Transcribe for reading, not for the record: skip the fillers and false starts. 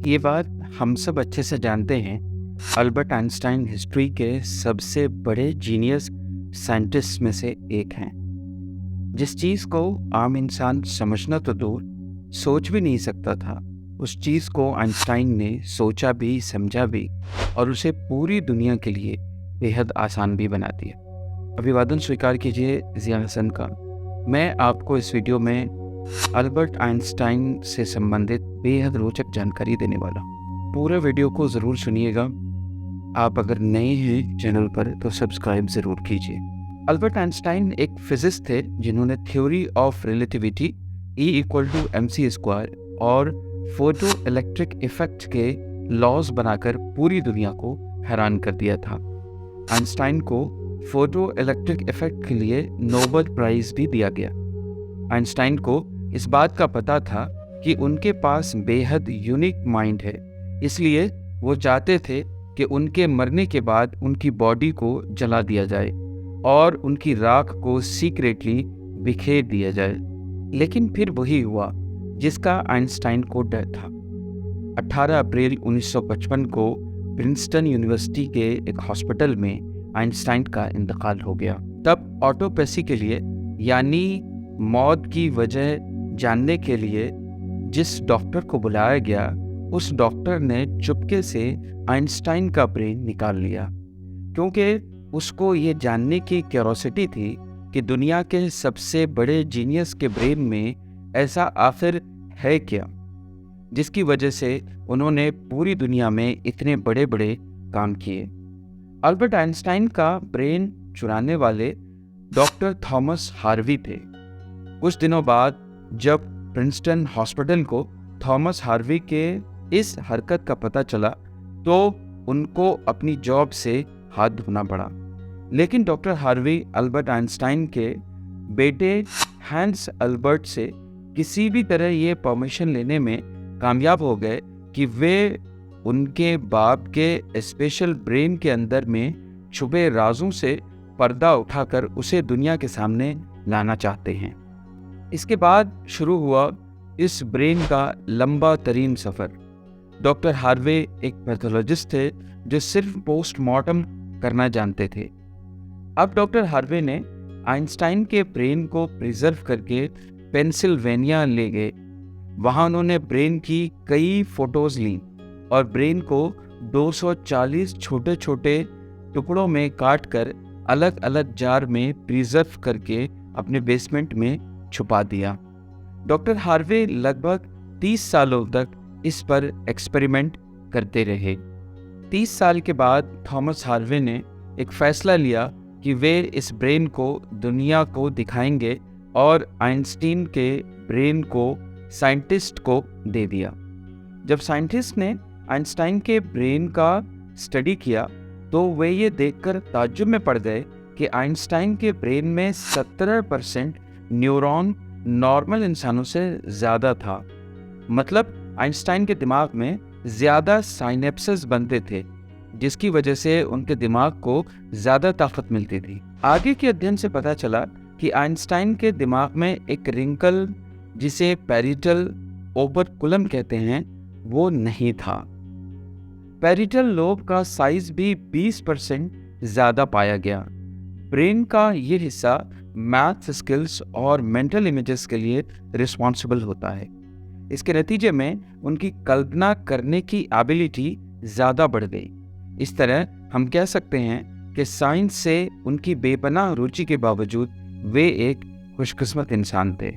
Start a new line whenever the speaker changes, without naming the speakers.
ये बात हम सब अच्छे से जानते हैं। अल्बर्ट आइंस्टाइन हिस्ट्री के सबसे बड़े जीनियस साइंटिस्ट में से एक हैं। जिस चीज़ को आम इंसान समझना तो दूर, सोच भी नहीं सकता था, उस चीज़ को आइंस्टाइन ने सोचा भी, समझा भी और उसे पूरी दुनिया के लिए बेहद आसान भी बना दिया। अभिवादन स्वीकार कीजिए ज़िया हसन का। मैं आपको इस वीडियो में अल्बर्ट आइंस्टाइन से संबंधित बेहद रोचक जानकारी देने वाला हूँ। पूरे वीडियो को ज़रूर सुनिएगा। आप अगर नए हैं चैनल पर तो सब्सक्राइब ज़रूर कीजिए। अल्बर्ट आइंस्टाइन एक फिजिस्ट थे जिन्होंने थ्योरी ऑफ रिलेटिविटी E=mc² और फोटो इलेक्ट्रिक इफेक्ट के लॉज बनाकर पूरी दुनिया को हैरान कर दिया था। आइंस्टाइन को फोटो इलेक्ट्रिक इफेक्ट के लिए नोबेल प्राइज़ भी दिया गया। आइंस्टाइन को इस बात का पता था कि उनके पास बेहद यूनिक माइंड है, इसलिए वो चाहते थे कि उनके मरने के बाद उनकी बॉडी को जला दिया जाए और उनकी राख को सीक्रेटली बिखेर दिया जाए। लेकिन फिर वही हुआ जिसका आइंस्टाइन को डर था। 18 अप्रैल 1955 को प्रिंसटन यूनिवर्सिटी के एक हॉस्पिटल में आइंस्टाइन का इंतकाल हो गया। तब ऑटोप्सी के लिए यानी मौत की वजह जानने के लिए जिस डॉक्टर को बुलाया गया, उस डॉक्टर ने चुपके से आइंस्टाइन का ब्रेन निकाल लिया, क्योंकि उसको ये जानने की क्यूरोसिटी थी कि दुनिया के सबसे बड़े जीनियस के ब्रेन में ऐसा आखिर है क्या, जिसकी वजह से उन्होंने पूरी दुनिया में इतने बड़े बड़े काम किए। अल्बर्ट आइंस्टाइन का ब्रेन चुराने वाले डॉक्टर थॉमस हार्वी थे। कुछ दिनों बाद जब प्रिंसटन हॉस्पिटल को थॉमस हार्वी के इस हरकत का पता चला तो उनको अपनी जॉब से हाथ धोना पड़ा। लेकिन डॉक्टर हार्वी अल्बर्ट आइंस्टाइन के बेटे हैंस अल्बर्ट से किसी भी तरह ये परमिशन लेने में कामयाब हो गए कि वे उनके बाप के स्पेशल ब्रेन के अंदर में छुपे राजों से पर्दा उठाकर उसे दुनिया के सामने लाना चाहते हैं। इसके बाद शुरू हुआ इस ब्रेन का लंबा तरीन सफ़र। डॉक्टर हार्वे एक पैथोलॉजिस्ट थे जो सिर्फ पोस्टमार्टम करना जानते थे। अब डॉक्टर हार्वे ने आइंस्टाइन के ब्रेन को प्रिजर्व करके पेंसिल्वेनिया ले गए। वहाँ उन्होंने ब्रेन की कई फोटोज़ लीं और ब्रेन को 240 छोटे छोटे टुकड़ों में काट कर अलग अलग जार में प्रिजर्व करके अपने बेसमेंट में छुपा दिया। डॉक्टर हार्वे लगभग 30 सालों तक इस पर एक्सपेरिमेंट करते रहे। 30 साल के बाद थॉमस हार्वे ने एक फैसला लिया कि वे इस ब्रेन को दुनिया को दिखाएंगे और आइंस्टीन के ब्रेन को साइंटिस्ट को दे दिया। जब साइंटिस्ट ने आइंस्टाइन के ब्रेन का स्टडी किया तो वे ये देखकर ताज्जुब में पड़ गए कि आइंस्टाइन के ब्रेन में 17% न्यूरॉन नॉर्मल इंसानों से ज़्यादा था। मतलब आइंस्टाइन के दिमाग में ज़्यादा साइनेप्सेस बनते थे, जिसकी वजह से उनके दिमाग को ज़्यादा ताकत मिलती थी। आगे के अध्ययन से पता चला कि आइंस्टाइन के दिमाग में एक रिंकल, जिसे पैरिटल ओबरकुलम कहते हैं, वो नहीं था। पैरिटल लोब का साइज भी 20% ज़्यादा पाया गया। ब्रेन का ये हिस्सा मैथ स्किल्स और मेंटल इमेजेस के लिए रिस्पॉन्सिबल होता है। इसके नतीजे में उनकी कल्पना करने की एबिलिटी ज़्यादा बढ़ गई। इस तरह हम कह सकते हैं कि साइंस से उनकी बेपनाह रुचि के बावजूद वे एक खुशकिस्मत इंसान थे।